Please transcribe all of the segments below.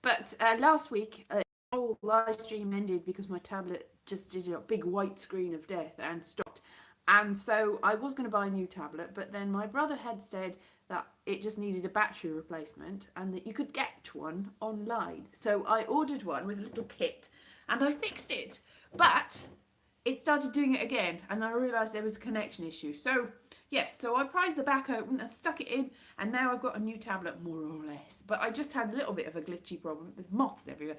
But last week, the whole live stream ended because my tablet just did a big white screen of death and stopped. And so I was going to buy a new tablet, but then my brother had said that it just needed a battery replacement and that you could get one online. So I ordered one with a little kit and I fixed it. But it started doing it again and I realised there was a connection issue. So yeah, so I prized the back open and stuck it in and now I've got a new tablet more or less. But I just had a little bit of a glitchy problem. There's moths everywhere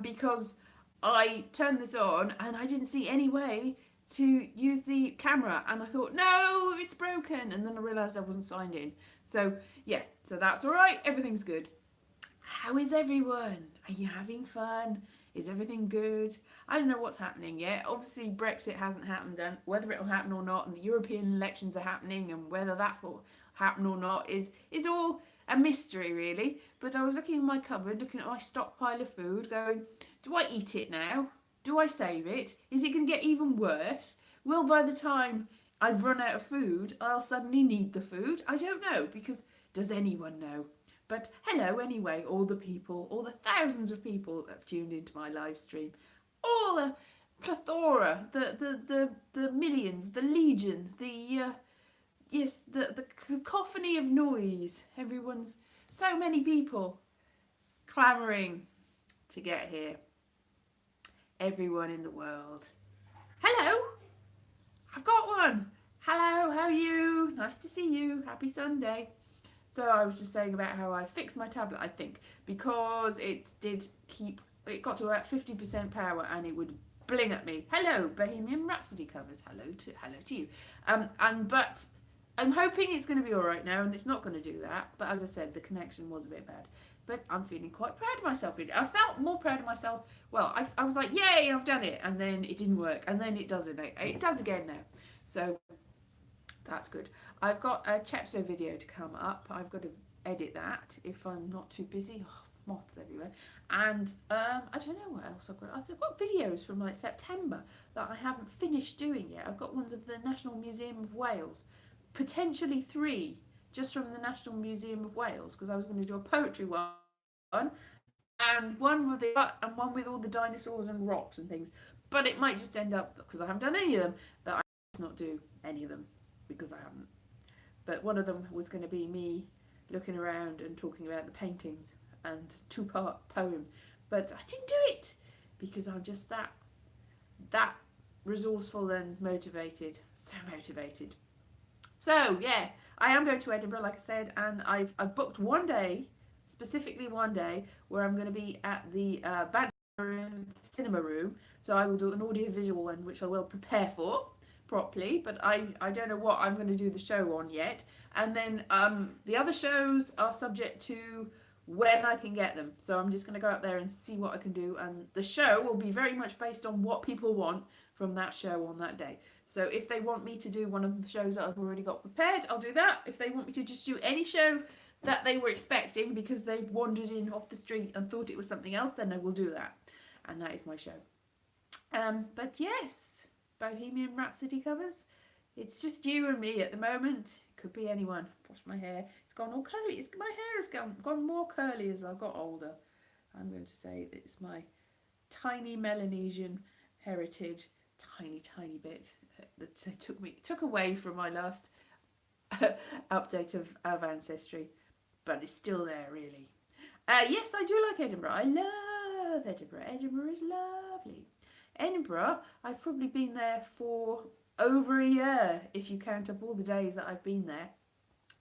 because I turned this on and I didn't see any way to use the camera and I thought, no, it's broken. And then I realised I wasn't signed in. So yeah, so that's all right. Everything's good. How is everyone? Are you having fun? Is everything good? I don't know what's happening yet. Obviously, Brexit hasn't happened, and whether it'll happen or not, and the European elections are happening, and whether that will happen or not is all a mystery, really. But I was looking in my cupboard, looking at my stockpile of food, going, do I eat it now? Do I save it? Is it going to get even worse? Will by the time I've run out of food, I'll suddenly need the food? I don't know, because does anyone know? But hello anyway, all the people, all the thousands of people that have tuned into my live stream, all the plethora, the millions, the legion, the cacophony of noise. Everyone's so many people clamouring to get here. Everyone in the world. Hello, I've got one. Hello, how are you? Nice to see you. Happy Sunday. So I was just saying about how I fixed my tablet, I think, because it got to about 50% power and it would bling at me. Hello, Bohemian Rhapsody covers. Hello to you. But I'm hoping it's going to be all right now, and it's not going to do that. But as I said, the connection was a bit bad. But I'm feeling quite proud of myself. I felt more proud of myself. Well, I was like, yay, I've done it. And then it didn't work. And then it does again now. So that's good. I've got a Chepso video to come up. I've got to edit that if I'm not too busy. Oh, moths everywhere. And I don't know what else I've got. I've got videos from like September that I haven't finished doing yet. I've got ones of the National Museum of Wales. Potentially 3 just from the National Museum of Wales, because I was going to do a poetry one and one with all the dinosaurs and rocks and things. But it might just end up, because I haven't done any of them, that I not do any of them because I haven't. But one of them was going to be me looking around and talking about the paintings and 2-part poem. But I didn't do it because I'm just that resourceful and motivated. So motivated. So yeah, I am going to Edinburgh, like I said, and I've booked one day, specifically one day, where I'm going to be at the cinema room. So I will do an audio-visual one, which I will prepare for properly, but I don't know what I'm going to do the show on yet. And then the other shows are subject to when I can get them. So I'm just going to go up there and see what I can do. And the show will be very much based on what people want from that show on that day. So if they want me to do one of the shows that I've already got prepared, I'll do that. If they want me to just do any show that they were expecting because they've wandered in off the street and thought it was something else, then I will do that. And that is my show. But yes, Bohemian Rhapsody covers. It's just you and me at the moment. It could be anyone. Wash my hair. It's gone all curly. My hair has gone more curly as I've got older. I'm going to say that it's my tiny Melanesian heritage. Tiny bit that took away from my last update of Ancestry, but it's still there really. Yes, I do like Edinburgh. I love Edinburgh. Edinburgh is lovely. Edinburgh, I've probably been there for over a year if you count up all the days that I've been there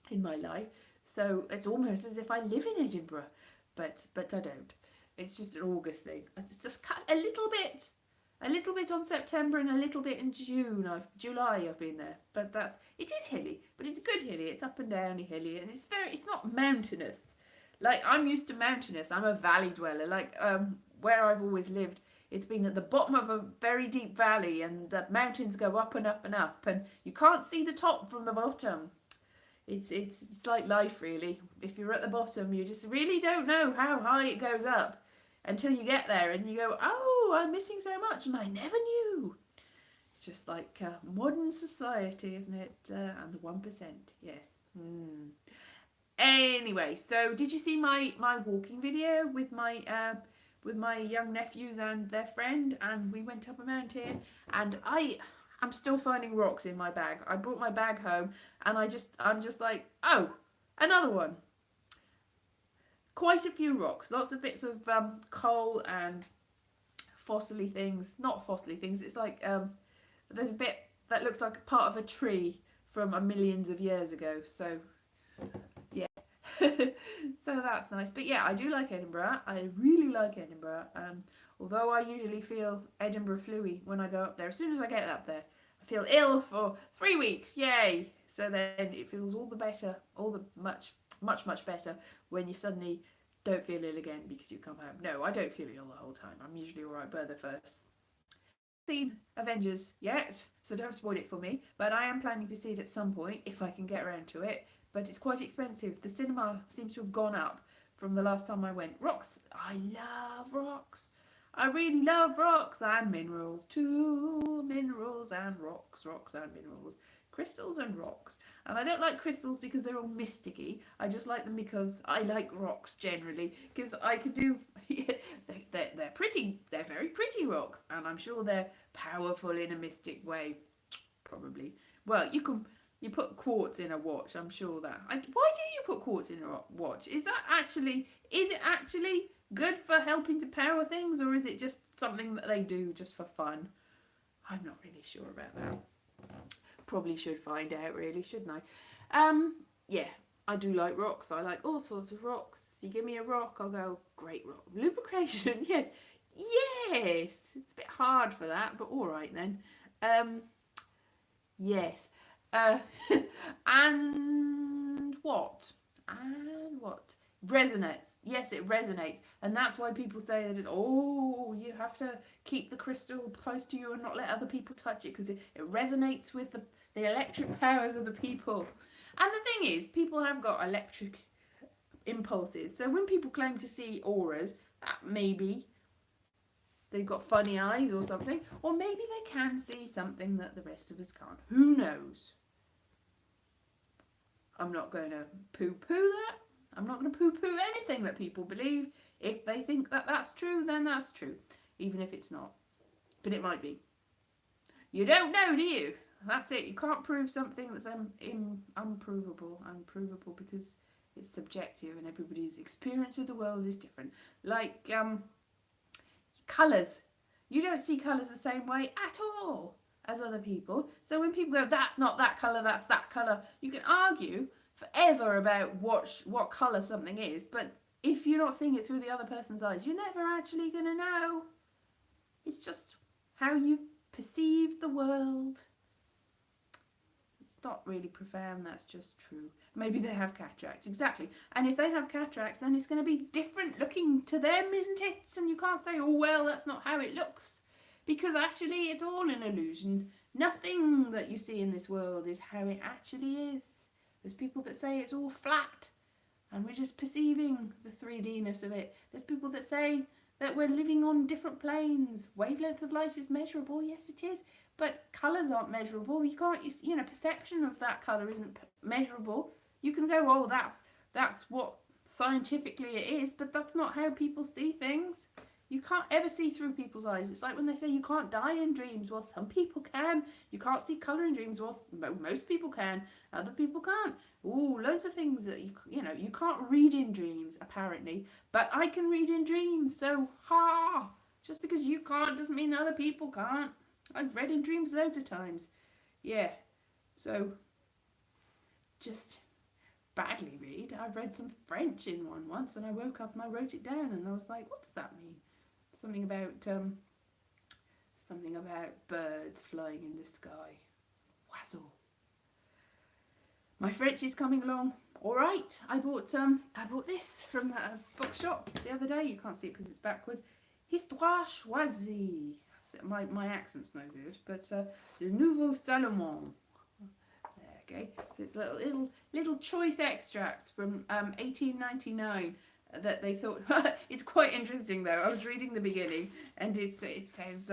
in my life. So it's almost as if I live in Edinburgh, but I don't. It's just an August thing. It's just a little bit on September and a little bit in July I've been there. But it is hilly, but it's good hilly. It's up and down hilly, and it's not mountainous. Like, I'm used to mountainous. I'm a valley dweller. Like, where I've always lived, it's been at the bottom of a very deep valley, and the mountains go up and up and up, and you can't see the top from the bottom. It's like life, really. If you're at the bottom, you just really don't know how high it goes up until you get there, and you go, oh, I'm missing so much, and I never knew. It's just like modern society, isn't it? And the 1%, yes. Anyway, so did you see my walking video with my young nephews and their friend, and we went up a mountain, and I'm still finding rocks in my bag. I brought my bag home, and I'm just like, oh, another one. Quite a few rocks, lots of bits of coal and fossily things. Not fossily things. It's like there's a bit that looks like part of a tree from millions of years ago. So yeah, so that's nice. But yeah, I do like Edinburgh. I really like Edinburgh. Although I usually feel Edinburgh flu-y when I go up there. As soon as I get up there, I feel ill for 3 weeks. Yay! So then it feels all the better, all the much better when you suddenly don't feel ill again because you come home. No, I don't feel ill the whole time. I'm usually alright by the first. Seen Avengers yet, so don't spoil it for me, but I am planning to see it at some point if I can get around to it, but it's quite expensive. The cinema seems to have gone up from the last time I went. Rocks, I love rocks. I really love rocks and minerals too. Minerals and rocks and minerals. Crystals and rocks. And I don't like crystals because they're all mysticky. I just like them because I like rocks generally. Because I could do... they're pretty. They're very pretty rocks. And I'm sure they're powerful in a mystic way. Probably. Well, you put quartz in a watch. I'm sure that... Why do you put quartz in a watch? Is it actually good for helping to power things? Or is it just something that they do just for fun? I'm not really sure about that. Probably should find out, really, shouldn't I? Yeah, I do like rocks. I like all sorts of rocks. You give me a rock, I'll go, great rock. Lubrication, yes. Yes! It's a bit hard for that, but all right then. Yes. And what? Resonates. Yes, it resonates. And that's why people say that, you have to keep the crystal close to you and not let other people touch it because it resonates with the electric powers of the people. And the thing is, people have got electric impulses. So when people claim to see auras, that maybe they've got funny eyes or something. Or maybe they can see something that the rest of us can't. Who knows? I'm not going to poo-poo that. I'm not going to poo-poo anything that people believe. If they think that that's true, then that's true. Even if it's not. But it might be. You don't know, do you? That's it. You can't prove something that's unprovable because it's subjective and everybody's experience of the world is different. Like colours. You don't see colours the same way at all as other people. So when people go, that's not that colour, that's that colour, you can argue forever about what colour something is, but if you're not seeing it through the other person's eyes, you're never actually going to know. It's just how you perceive the world. It's not really profound, that's just true. Maybe they have cataracts, exactly. And if they have cataracts, then it's going to be different looking to them, isn't it? And you can't say, oh, well, that's not how it looks. Because actually, it's all an illusion. Nothing that you see in this world is how it actually is. There's people that say it's all flat, and we're just perceiving the 3D-ness of it. There's people that say that we're living on different planes. Wavelength of light is measurable, yes it is, but colours aren't measurable. You can't, perception of that colour isn't measurable. You can go, oh, that's what scientifically it is, but that's not how people see things. You can't ever see through people's eyes. It's like when they say you can't die in dreams. Well, some people can. You can't see colour in dreams. Well, most people can. Other people can't. Ooh, loads of things that you can't read in dreams, apparently. But I can read in dreams, so just because you can't doesn't mean other people can't. I've read in dreams loads of times. Yeah, so just badly read. I've read some French in one once, and I woke up and I wrote it down, and I was like, what does that mean? Something about birds flying in the sky. Wazzle. My French is coming along all right. I bought this from a bookshop the other day. You can't see it because it's backwards. Histoire choisie. My accent's no good, but Le Nouveau Salomon. Okay, so it's little choice extracts from 1899 that they thought it's quite interesting though. I was reading the beginning and it says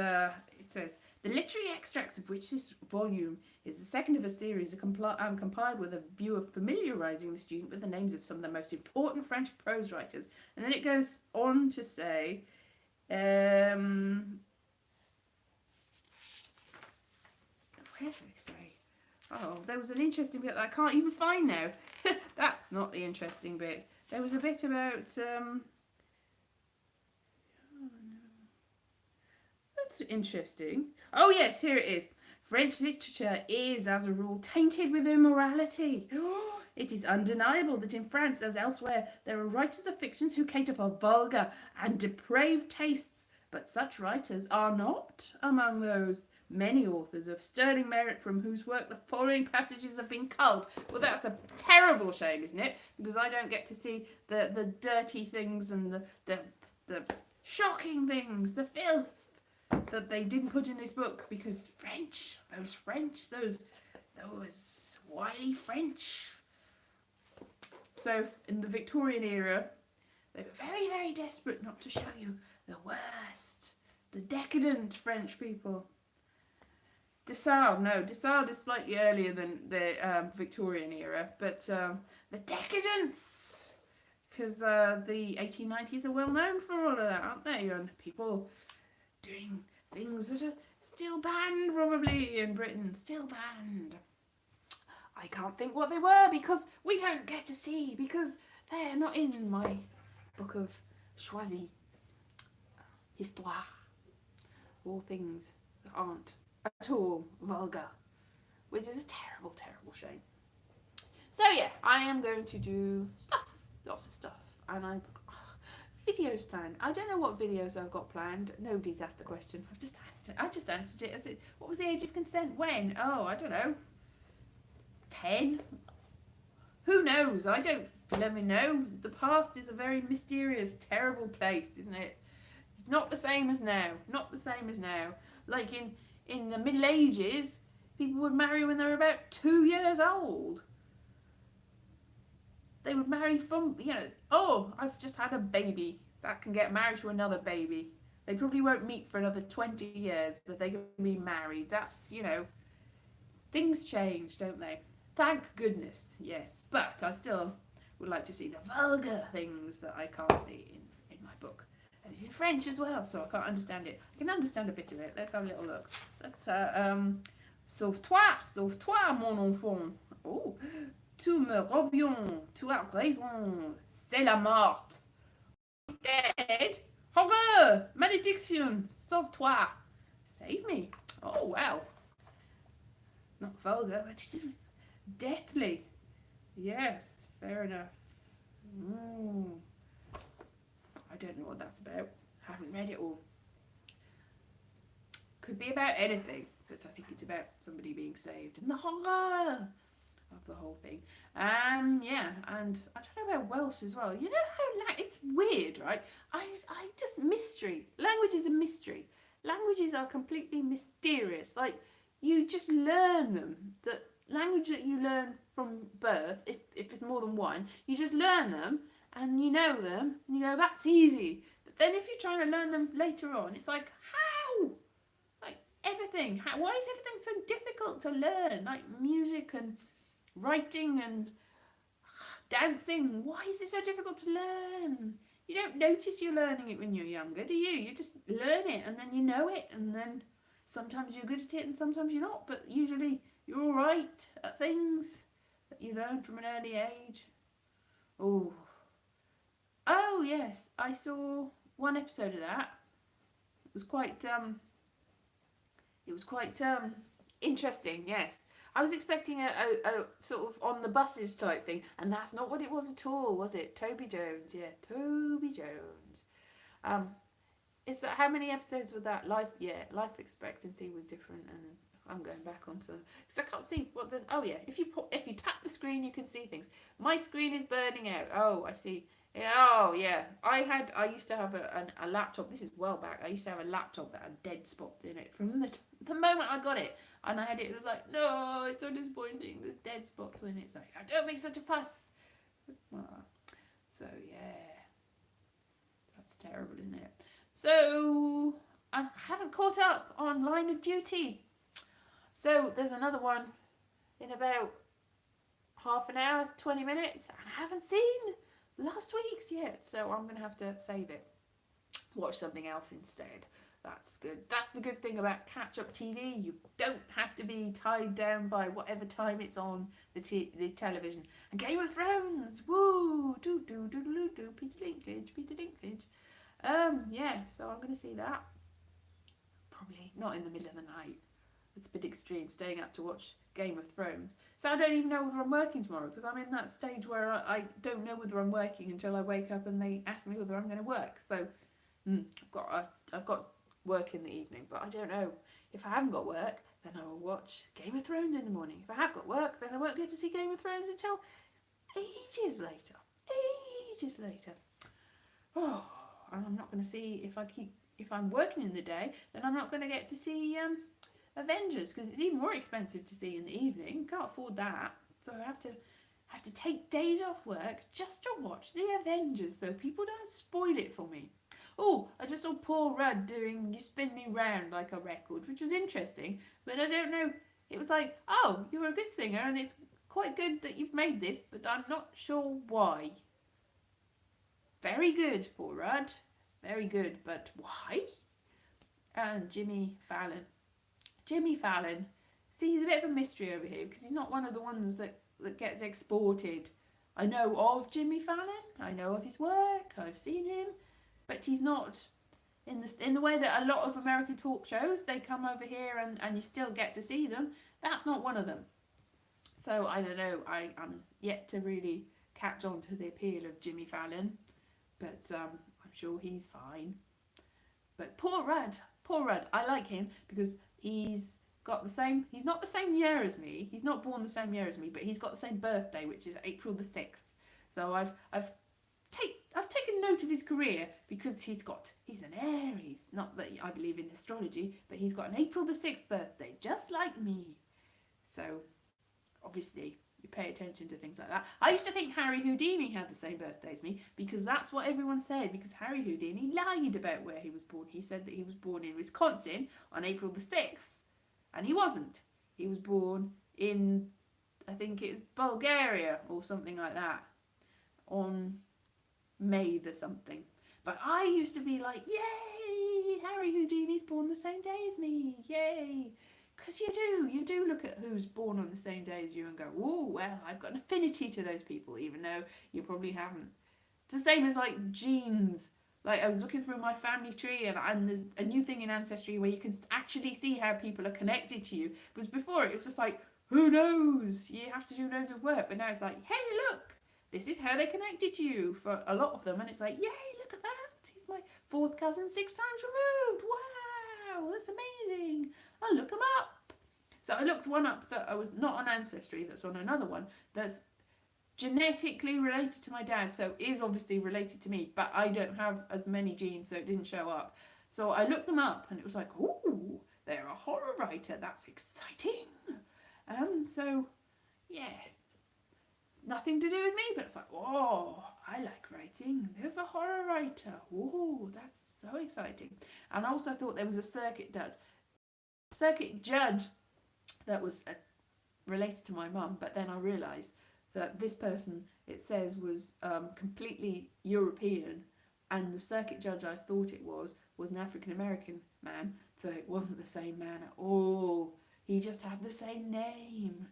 It says, the literary extracts of which this volume is the second of a series are compiled with a view of familiarising the student with the names of some of the most important French prose writers. And then it goes on to say, where did it say? Oh, there was an interesting bit that I can't even find now. That's not the interesting bit. There was a bit about... That's interesting. Oh yes, here it is. French literature is, as a rule, tainted with immorality. It is undeniable that in France, as elsewhere, there are writers of fictions who cater for vulgar and depraved tastes, but such writers are not among those many authors of sterling merit from whose work the following passages have been culled. Well, that's a terrible shame, isn't it? Because I don't get to see the dirty things and the shocking things, the filth that they didn't put in this book, because those wily French. So in the Victorian era, they were very, very desperate not to show you the worst, the decadent French people. De Sade is slightly earlier than the Victorian era, but the decadence, because the 1890s are well known for all of that, aren't they? And people doing things that are still banned, probably, in Britain. Still banned. I can't think what they were, because we don't get to see, because they're not in my book of choisi. Histoire. All things that aren't at all vulgar. Which is a terrible, terrible shame. So yeah, I am going to do stuff. Lots of stuff. And I've videos planned. I don't know what videos I've got planned. Nobody's asked the question. I just answered it as it. What was the age of consent? When? Oh, I don't know. 10? Who knows? I don't bloody know. The past is a very mysterious, terrible place, isn't it? It's not the same as now. Not the same as now. Like in the Middle Ages, people would marry when they were about 2 years old. They would marry from, oh, I've just had a baby. That can get married to another baby. They probably won't meet for another 20 years, but they can be married. That's, things change, don't they? Thank goodness, yes. But I still would like to see the vulgar things that I can't see in my book. And it's in French as well, so I can't understand it. I can understand a bit of it. Let's have a little look. Let's, sauve-toi, mon enfant. Oh. Tu me reviens, tu as raison, c'est la mort. Dead, horreur, malédiction, sauve-toi, save me. Oh, wow. Not vulgar, but it is deathly. Yes, fair enough. Ooh. I don't know what that's about. I haven't read it all. Could be about anything, but I think it's about somebody being saved and the horror of the whole thing. Yeah, and I don't know about Welsh as well. You know how it's weird, right? I just mystery. Language is a mystery. Languages are completely mysterious. Like, you just learn them. The language that you learn from birth, if it's more than one, you just learn them and you know them and you go, that's easy. But then if you're trying to learn them later on, it's like, how? Like everything. Why is everything so difficult to learn? Like music and writing and dancing. Why is it so difficult to learn? You don't notice you're learning it when you're younger, do you? You just learn it and then you know it, and then sometimes you're good at it and sometimes you're not, but usually you're all right at things that you learn from an early age. Oh yes, I saw one episode of that. It was quite interesting. Yes, I was expecting a sort of on the buses type thing, and that's not what it was at all, was it? Toby Jones, yeah, Toby Jones. Is that, how many episodes were that? Life expectancy was different, and I'm going back onto, because I can't see what the, oh yeah, if you tap the screen you can see things. My screen is burning out. Oh, I see. Oh yeah, I used to have a laptop. This is well back. I used to have a laptop that had dead spots in it from the moment I got it, and I had it. It was like, no, it's so disappointing. There's dead spots in it. It's like, don't make such a fuss. So yeah, that's terrible, isn't it? So I haven't caught up on Line of Duty. So there's another one in about half an hour, 20 minutes, and I haven't seen last week's yet, so I'm going to have to save it. Watch something else instead. That's good. That's the good thing about catch-up TV. You don't have to be tied down by whatever time it's on the television. And Game of Thrones, woo, do do do do do, Peter Dinklage. Yeah. So I'm going to see that. Probably not in the middle of the night. It's a bit extreme, staying up to watch Game of Thrones. So I don't even know whether I'm working tomorrow, because I'm in that stage where I don't know whether I'm working until I wake up and they ask me whether I'm going to work. So I've got work in the evening, but I don't know. If I haven't got work, then I will watch Game of Thrones in the morning. If I have got work, then I won't get to see Game of Thrones until ages later. Ages later. Oh, and I'm not going to see if I'm working in the day, then I'm not going to get to see Avengers, because it's even more expensive to see in the evening. Can't afford that, so I have to take days off work just to watch the Avengers, so people don't spoil it for me. Oh, I just saw Paul Rudd doing "You Spin Me Round Like a Record," which was interesting, but I don't know. It was like, oh, you're a good singer, and it's quite good that you've made this, but I'm not sure why. Very good, Paul Rudd. Very good, but why? And Jimmy Fallon. See, he's a bit of a mystery over here, because he's not one of the ones that gets exported. I know of Jimmy Fallon. I know of his work. I've seen him. But he's not in the way that a lot of American talk shows, they come over here and you still get to see them. That's not one of them. So I don't know. I'm yet to really catch on to the appeal of Jimmy Fallon. But I'm sure he's fine. But Paul Rudd, I like him because he's not the same year as me. He's not born the same year as me, but he's got the same birthday, which is April the 6th. So I've taken note of his career because he's an Aries. Not that I believe in astrology, but he's got an April the 6th birthday, just like me. So obviously you pay attention to things like that. I used to think Harry Houdini had the same birthday as me, because that's what everyone said, because Harry Houdini lied about where he was born. He said that he was born in Wisconsin on April the 6th, and he wasn't. He was born in, I think it's Bulgaria or something like that, on May the something. But I used to be like, yay, Harry Houdini's born the same day as me, yay. Because you do look at who's born on the same day as you and go, oh, well, I've got an affinity to those people, even though you probably haven't. It's the same as like genes. Like, I was looking through my family tree, and there's a new thing in Ancestry where you can actually see how people are connected to you. Because before it was just like, who knows? You have to do loads of work. But now it's like, hey, look, this is how they connected to you for a lot of them. And it's like, yay, look at that. He's my 4th cousin 6 times removed. Wow, that's amazing. I'll look them up. So I looked one up that I was not on Ancestry, that's on another one, that's genetically related to my dad, so is obviously related to me, but I don't have as many genes, so it didn't show up. So I looked them up, and it was like, ooh, they're a horror writer. That's exciting. So yeah, nothing to do with me, but it's like, oh, I like writing. There's a horror writer. Oh, that's so exciting. And I also thought there was a circuit judge that was related to my mum, but then I realised that this person, it says, was completely European, and the circuit judge I thought it was an African American man, so it wasn't the same man at all. He just had the same name,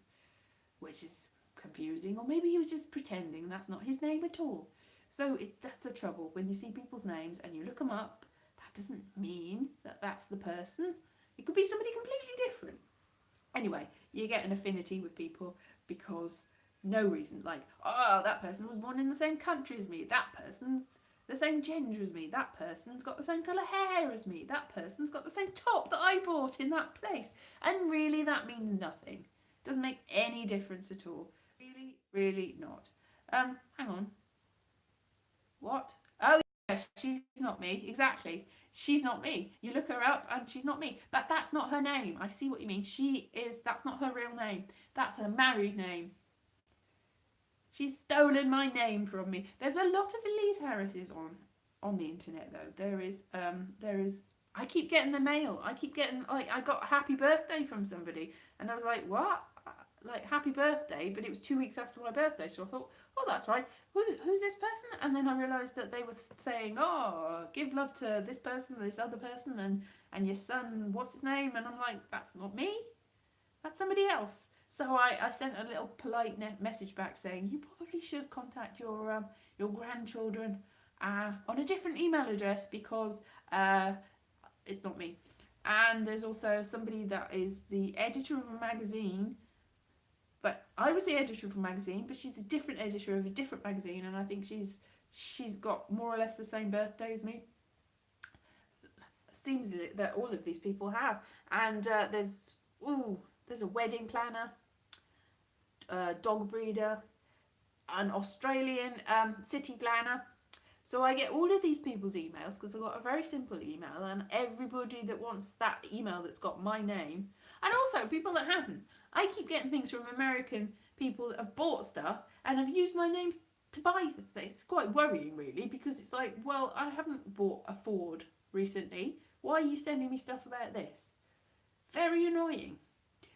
which is confusing, or maybe he was just pretending that's not his name at all. So that's the trouble. When you see people's names and you look them up, that doesn't mean that that's the person. It could be somebody completely different. Anyway, you get an affinity with people because no reason. Like, oh, that person was born in the same country as me. That person's the same gender as me. That person's got the same colour hair as me. That person's got the same top that I bought in that place. And really, that means nothing. Doesn't make any difference at all. Really, really not. Hang on. What? Oh, yeah, she's not me. Exactly. She's not me. You look her up and she's not me. But that's not her name. I see what you mean. That's not her real name. That's her married name. She's stolen my name from me. There's a lot of Elise Harrises on the internet, though. There is I keep getting the mail. I keep getting, like, I got a happy birthday from somebody. And I was like, what? Like, happy birthday? But it was 2 weeks after my birthday. So I thought, oh, that's right. Who's this person? And then I realised that they were saying, oh, give love to this person, this other person, and your son, what's his name? And I'm like, that's not me. That's somebody else. So I sent a little polite message back saying, you probably should contact your grandchildren on a different email address because it's not me. And there's also somebody that is the editor of a magazine, but I was the editor of a magazine, but she's a different editor of a different magazine, and I think she's got more or less the same birthday as me. Seems that all of these people have. And there's a wedding planner, a dog breeder, an Australian city planner. So I get all of these people's emails because I've got a very simple email, and everybody that wants that email that's got my name, and also people that haven't. I keep getting things from American people that have bought stuff and have used my names to buy things. It's quite worrying really, because it's like, well, I haven't bought a Ford recently. Why are you sending me stuff about this? Very annoying.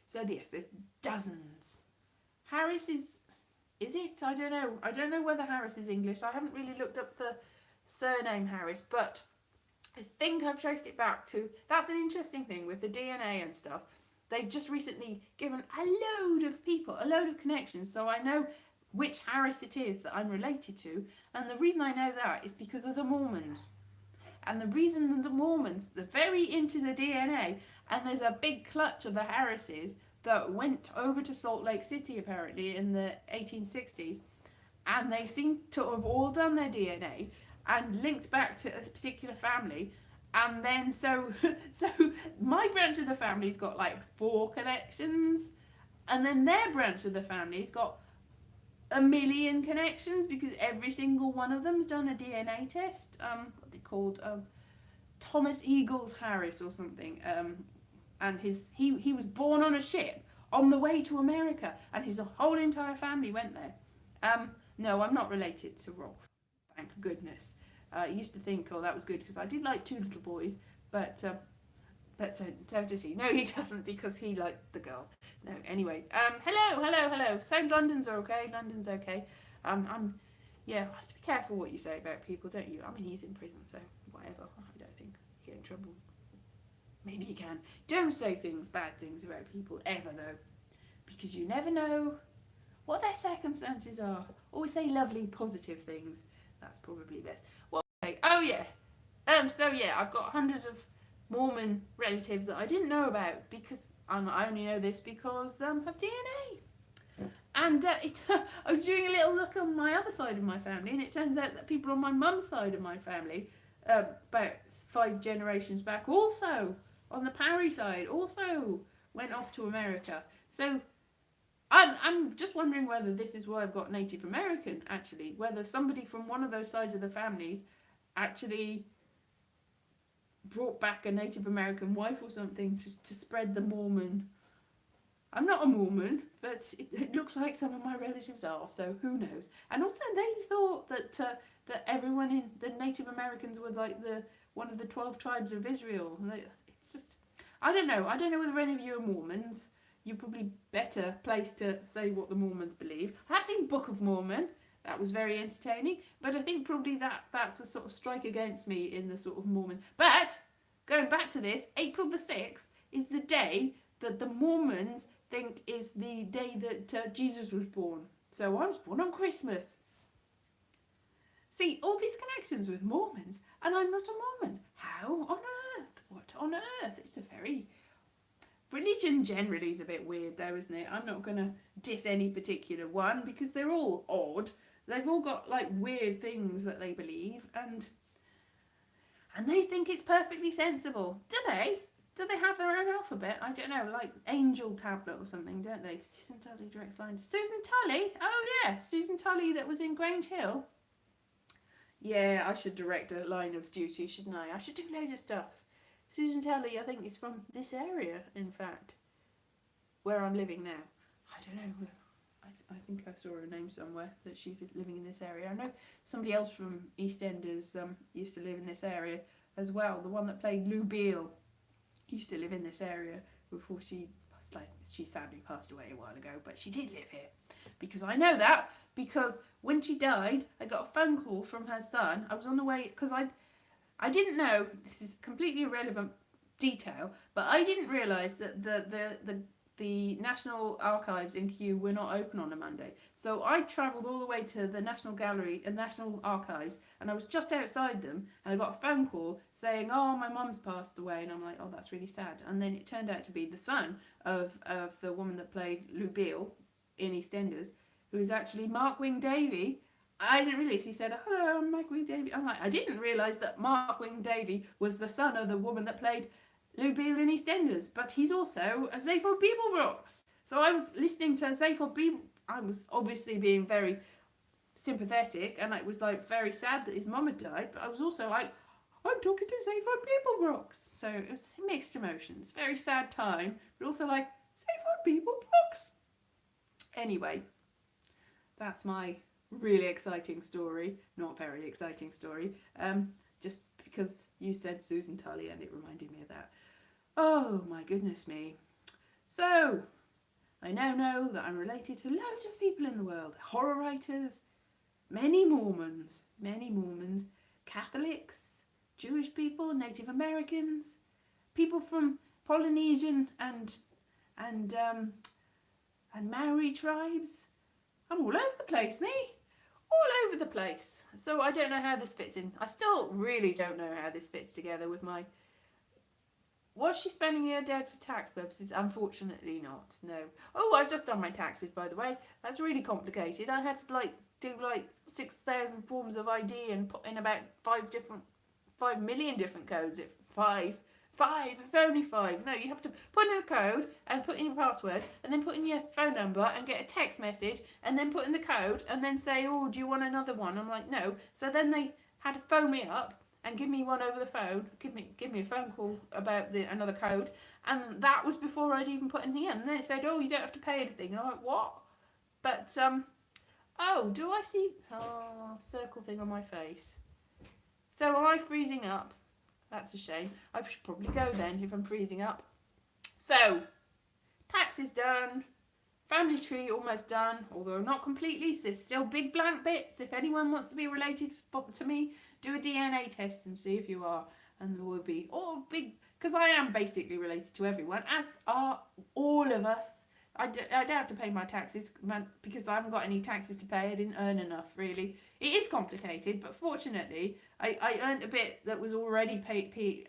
So yes, there's dozens. Harris is it? I don't know. I don't know whether Harris is English. I haven't really looked up the surname Harris, but I think I've traced it back to, that's an interesting thing with the DNA and stuff. They've just recently given a load of people, a load of connections, so I know which Harris it is that I'm related to, and the reason I know that is because of the Mormons. And the reason the Mormons, they're very into the DNA, and there's a big clutch of the Harrises that went over to Salt Lake City apparently in the 1860s, and they seem to have all done their DNA and linked back to a particular family. And then so my branch of the family's got like 4 connections, and then their branch of the family's got 1,000,000 connections, because every single one of them's done a DNA test. What they called Thomas Eagles Harris or something. And he was born on a ship on the way to America, and his whole entire family went there. No, I'm not related to Rolf, thank goodness. I used to think, oh, that was good, because I did like 2 little boys, but so does he. No, he doesn't, because he liked the girls. No, anyway. Hello. So London's okay. London's okay. Yeah, I have to be careful what you say about people, don't you? I mean, he's in prison, so whatever. I don't think he'll get in trouble. Maybe you can. Don't say bad things about people ever, though, because you never know what their circumstances are. Always say lovely, positive things. That's probably best. Well, okay. Oh yeah. So yeah, I've got hundreds of Mormon relatives that I didn't know about, because I only know this because of DNA. And I was doing a little look on my other side of my family, and it turns out that people on my mum's side of my family, about 5 generations back, also on the Parry side, also went off to America. So I'm just wondering whether this is why I've got Native American, actually, whether somebody from one of those sides of the families actually brought back a Native American wife or something to spread the Mormon. I'm not a Mormon, but it looks like some of my relatives are, so who knows. And also they thought that everyone in the Native Americans were like one of the 12 tribes of Israel. It's just, I don't know whether any of you are Mormons. You're probably better placed to say what the Mormons believe. I have seen Book of Mormon. That was very entertaining, but I think probably that's a sort of strike against me in the sort of Mormon. But going back to this, April the 6th is the day that the Mormons think is the day that Jesus was born. So I was born on Christmas. See, all these connections with Mormons, and I'm not a Mormon. How on earth? What on earth? It's a very... Religion generally is a bit weird though, isn't it? I'm not going to diss any particular one, because they're all odd. They've all got like weird things that they believe, and they think it's perfectly sensible. Do they? Do they have their own alphabet? I don't know, like Angel Tablet or something, don't they? Susan Tully directs line. Susan Tully? Oh yeah, Susan Tully that was in Grange Hill. Yeah, I should direct a line of duty, shouldn't I? I should do loads of stuff. Susan Tully, I think, is from this area, in fact, where I'm living now. I don't know. I think I saw her name somewhere, that she's living in this area. I know somebody else from EastEnders used to live in this area. as well. The one that played Lou Beale used to live in this area before she sadly passed away a while ago, but she did live here. Because I know that, because when she died, I got a phone call from her son. I was on the way, because I didn't know, this is completely irrelevant detail, but I didn't realise that the National Archives in Kew were not open on a Monday. So I travelled all the way to the National Gallery and National Archives, and I was just outside them, and I got a phone call saying, oh, my mum's passed away, and I'm like, oh, that's really sad. And then it turned out to be the son of the woman that played Lou Beale in EastEnders, who is actually Mark Wing Davey. I didn't realise. He said, hello, I'm Mark Wing Davey. I'm like, I didn't realise that Mark Wing Davey was the son of the woman that played Lou Beale in EastEnders, but he's also a Zaphod Beeblebrox. So I was listening to Zaphod Beeble. I was obviously being very sympathetic, and it was like very sad that his mum had died, but I was also like, I'm talking to Zaphod Beeblebrox. So it was mixed emotions. Very sad time, but also like, Zaphod Beeblebrox. Anyway, that's my really exciting story. Not very exciting story. Just because you said Susan Tully and it reminded me of that. Oh my goodness me. So, I now know that I'm related to loads of people in the world. Horror writers, many Mormons, Catholics, Jewish people, Native Americans, people from Polynesian and Maori tribes. I'm all over the place, me. All over the place. So I don't know how this fits in. I still really don't know how this fits together with my... Was she spending her dead for tax purposes? Unfortunately not, no. Oh, I've just done my taxes, by the way. That's really complicated. I had to do 6,000 forms of ID and put in about 5 million different codes. Five, if only 5. No, you have to put in a code and put in your password and then put in your phone number and get a text message and then put in the code and then say, oh, do you want another one? I'm like, no. So then they had to phone me up and give me one over the phone, give me a phone call about another code, and that was before I'd even put anything in. And then it said, oh, you don't have to pay anything. And I'm like, what? But, oh, do I see, circle thing on my face? So am I freezing up? That's a shame. I should probably go then if I'm freezing up. So, taxes done. Family tree almost done, although not completely. There's still big blank bits. If anyone wants to be related to me, do a DNA test and see if you are. And there will be all big, because I am basically related to everyone, as are all of us. I don't have to pay my taxes because I haven't got any taxes to pay. I didn't earn enough, really. It is complicated, but fortunately, I earned a bit that was already PAYE,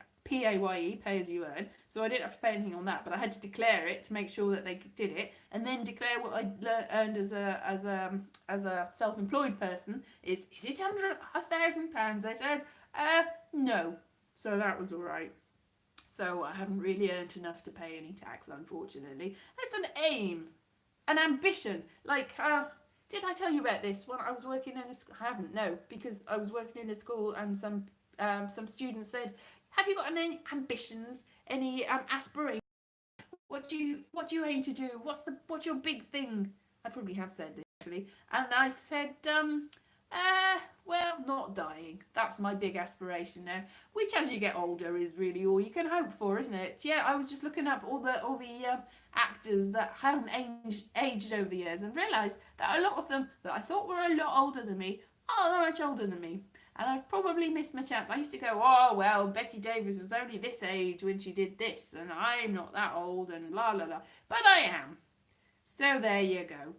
pay as you earn, so I didn't have to pay anything on that, but I had to declare it to make sure that they did it, and then declare what I earned as a self-employed person. Is it under £1,000? They said, no. So that was all right. So I haven't really earned enough to pay any tax, unfortunately. It's an aim, an ambition. Like, did I tell you about this when I was working in a school? I haven't, no, because I was working in a school and some students said, have you got any ambitions, any aspirations? What do you aim to do? What's your big thing? I probably have said this actually, and I said, well, not dying. That's my big aspiration now. Which, as you get older, is really all you can hope for, isn't it? Yeah, I was just looking up all the actors that haven't aged over the years, and realised that a lot of them that I thought were a lot older than me are that much older than me. And I've probably missed my chance. I used to go, oh, well, Betty Davis was only this age when she did this, and I'm not that old, and la la la. But I am. So there you go.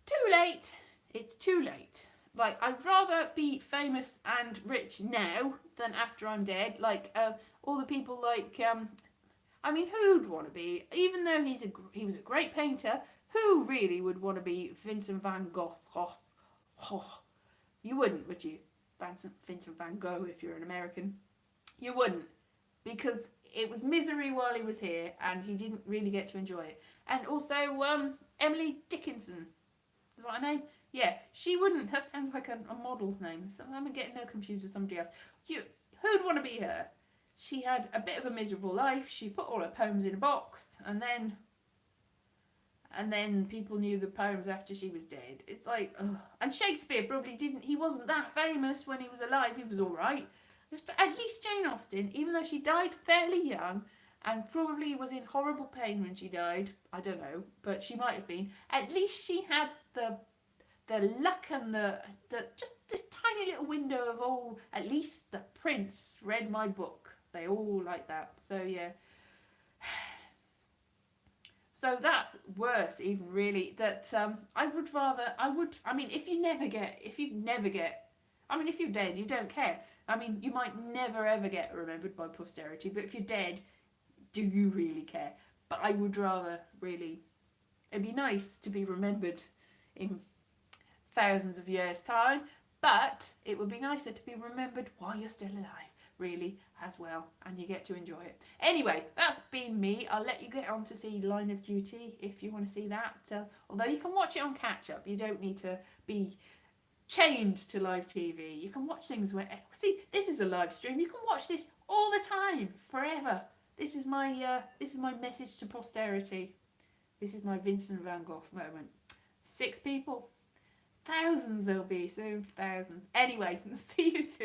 Too late. It's too late. Like, I'd rather be famous and rich now than after I'm dead. Like, all the people like, I mean, who'd want to be, even though he was a great painter, who really would want to be Vincent Van Gogh? You wouldn't, would you? Vincent Van Gogh, if you're an American. You wouldn't, because it was misery while he was here and he didn't really get to enjoy it. And also Emily Dickinson, is that her name? Yeah, she wouldn't. That sounds like a model's name, so I'm getting her confused with somebody else. Who'd want to be her? She had a bit of a miserable life. She put all her poems in a box, and then people knew the poems after she was dead. It's like, ugh. And Shakespeare probably didn't, he wasn't that famous when he was alive. He was all right. At least Jane Austen, even though she died fairly young and probably was in horrible pain when she died, I don't know, but she might have been. At least she had the luck and the just this tiny little window of, oh, at least the prince read my book. They all like that. So yeah. So that's worse even, really, that I mean, if you're dead, you don't care. I mean, you might never ever get remembered by posterity, but if you're dead, do you really care? But I would rather, really, it'd be nice to be remembered in thousands of years' time, but it would be nicer to be remembered while you're still alive, really, as well, and you get to enjoy it. Anyway, that's been me. I'll let you get on to see Line of Duty if you want to see that. Although you can watch it on catch up, you don't need to be chained to live TV. You can watch things where, see, this is a live stream. You can watch this all the time, forever. This is my message to posterity. This is my Vincent Van Gogh moment. 6 people. Thousands there'll be soon. Thousands. Anyway, see you soon.